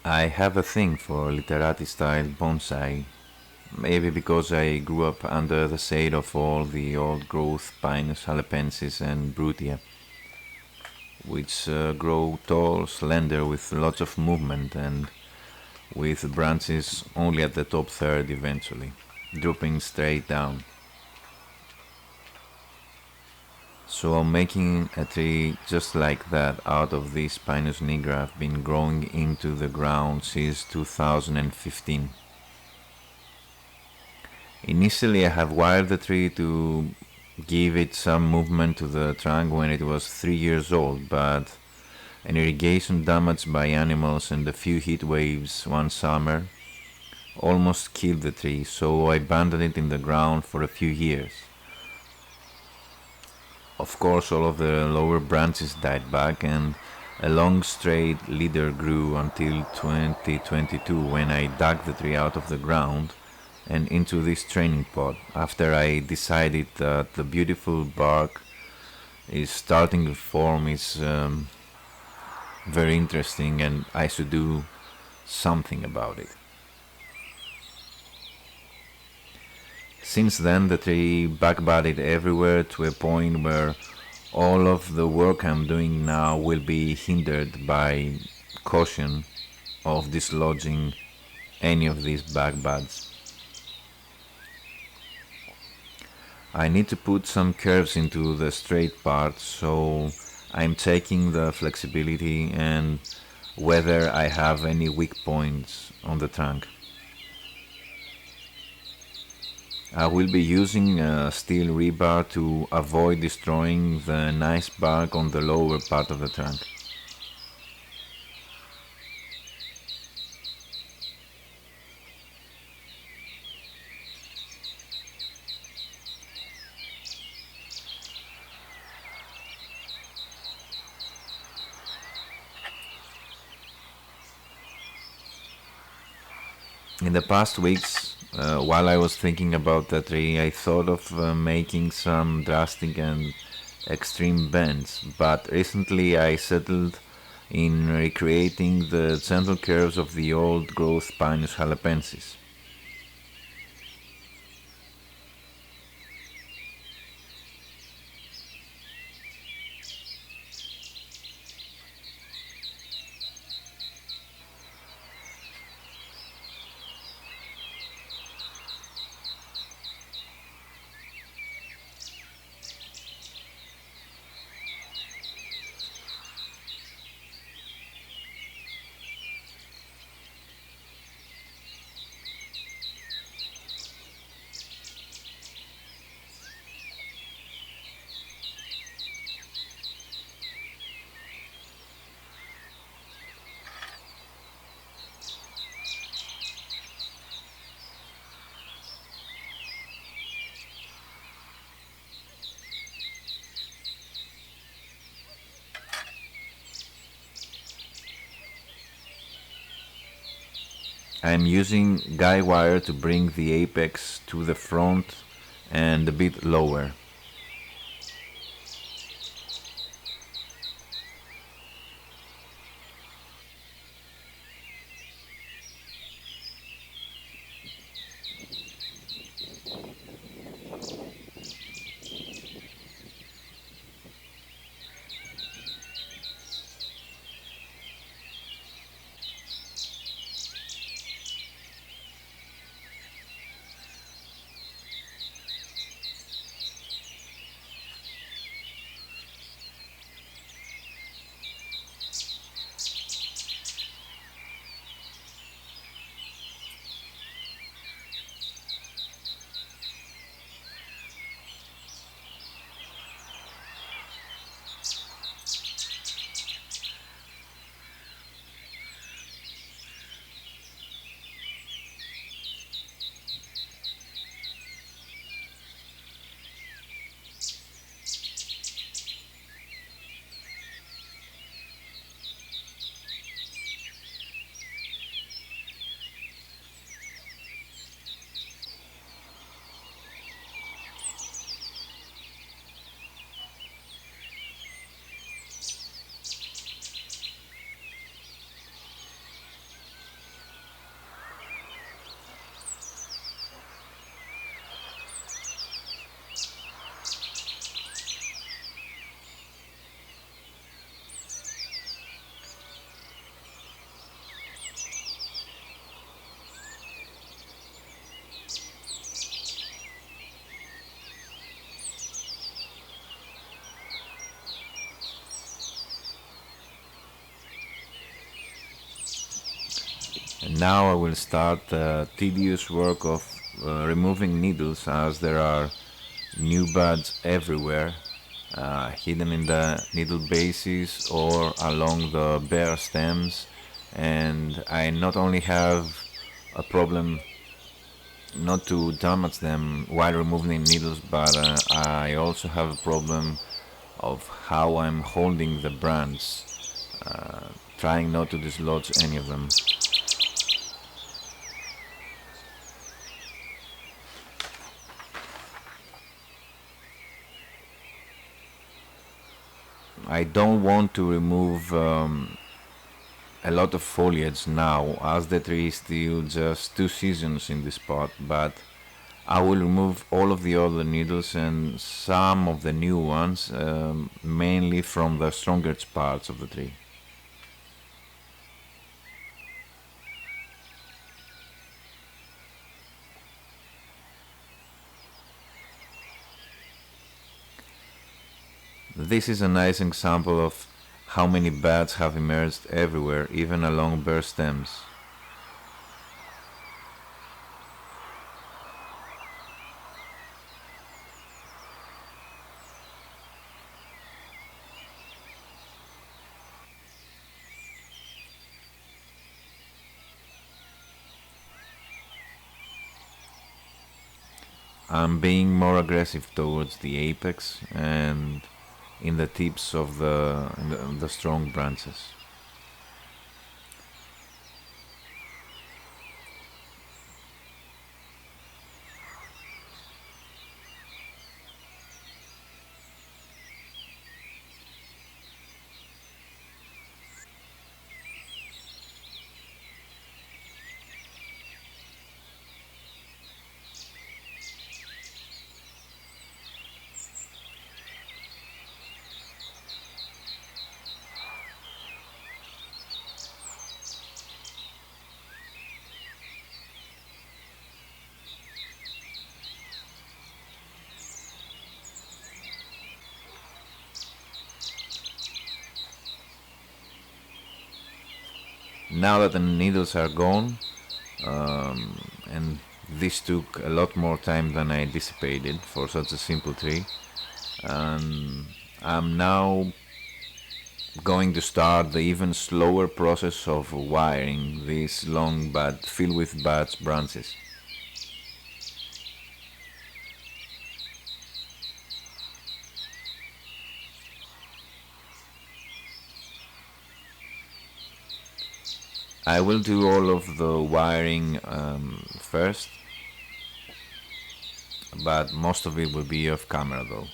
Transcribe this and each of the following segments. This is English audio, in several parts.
I have a thing for Literati style bonsai, maybe because I grew up under the shade of all the old growth Pinus halepensis and Brutia, which grow tall, slender, with lots of movement and with branches only at the top third eventually, drooping straight down. So I'm making a tree just like that out of this Pinus nigra I've been growing into the ground since 2015. Initially I have wired the tree to give it some movement to the trunk when it was 3 years old, but an irrigation damaged by animals and a few heat waves one summer almost killed the tree, so I abandoned it in the ground for a few years. Of course, all of the lower branches died back, and a long straight leader grew until 2022 when I dug the tree out of the ground and into this training pot after I decided that the beautiful bark is starting to form is very interesting and I should do something about it. Since then, the tree backbudded everywhere to a point where all of the work I'm doing now will be hindered by caution of dislodging any of these backbuds. I need to put some curves into the straight part, so I'm checking the flexibility and whether I have any weak points on the trunk. I will be using a steel rebar to avoid destroying the nice bark on the lower part of the trunk. In the past weeks, while I was thinking about the tree, I thought of making some drastic and extreme bends, but recently I settled in recreating the gentle curves of the old growth Pinus halepensis. I am using guy wire to bring the apex to the front and a bit lower. Now I will start the tedious work of removing needles, as there are new buds everywhere, hidden in the needle bases or along the bare stems. And I not only have a problem not to damage them while removing needles, but I also have a problem of how I'm holding the branch, trying not to dislodge any of them. I don't want to remove a lot of foliage now, as the tree is still just 2 seasons in this pot, but I will remove all of the other needles and some of the new ones, mainly from the strongest parts of the tree. This is a nice example of how many bats have emerged everywhere, even along bare stems. I'm being more aggressive towards the apex and in the tips of the strong branches. Now that the needles are gone, and this took a lot more time than I anticipated for such a simple tree, I'm now going to start the even slower process of wiring these long but filled with buds branches. I will do all of the wiring first, but most of it will be off camera though.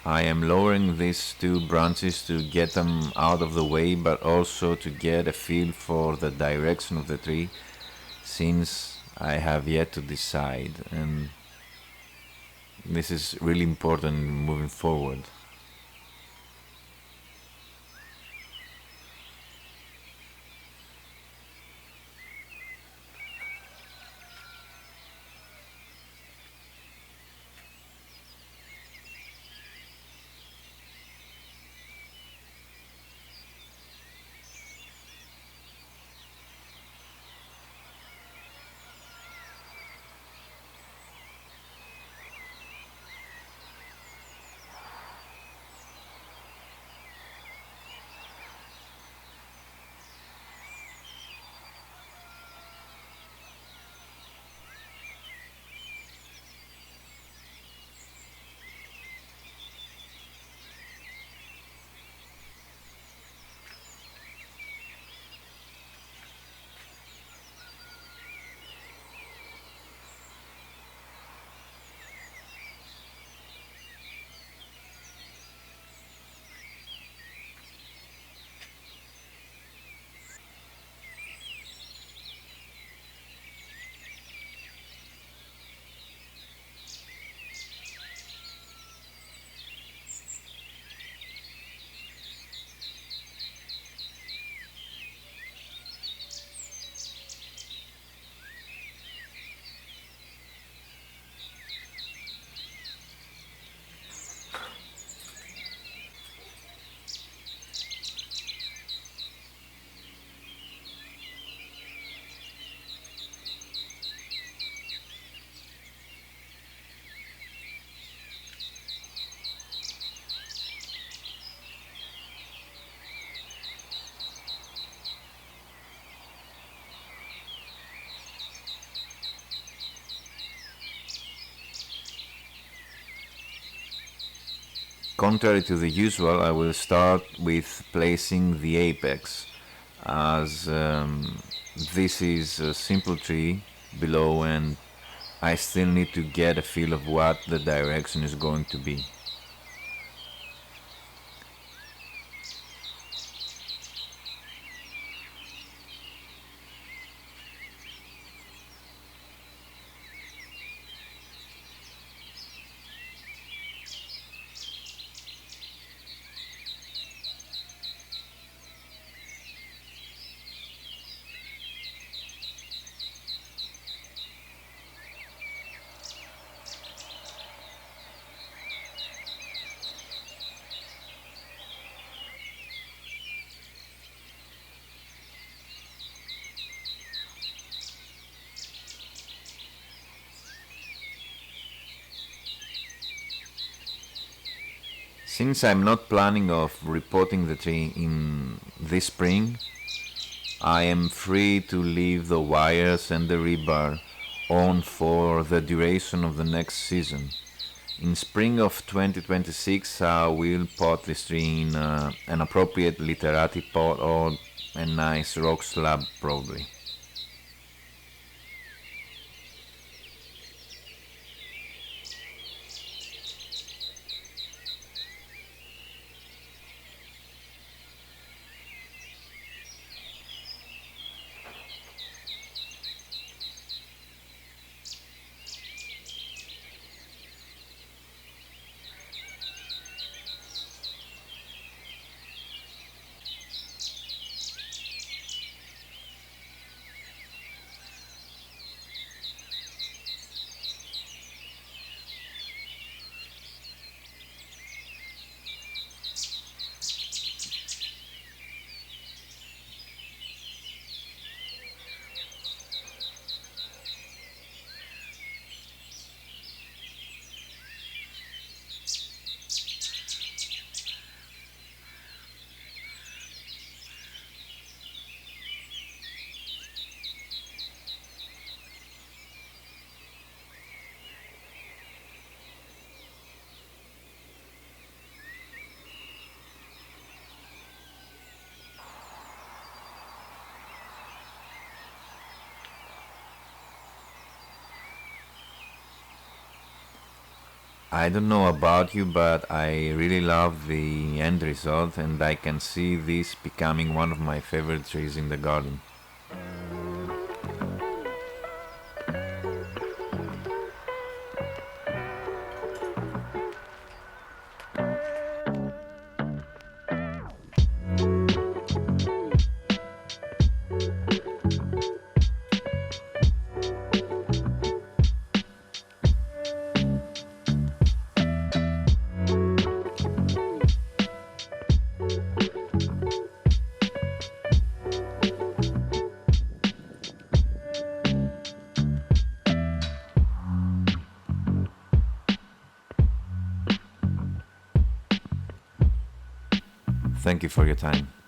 I am lowering these two branches to get them out of the way, but also to get a feel for the direction of the tree, since I have yet to decide, and this is really important moving forward. contrary to the usual, I will start with placing the apex, as this is a simple tree below and I still need to get a feel of what the direction is going to be. Since I'm not planning of repotting the tree in this spring, I am free to leave the wires and the rebar on for the duration of the next season. In spring of 2026 I will pot this tree in an appropriate Literati pot or a nice rock slab probably. I don't know about you, but I really love the end result and I can see this becoming one of my favorite trees in the garden. Thank you for your time.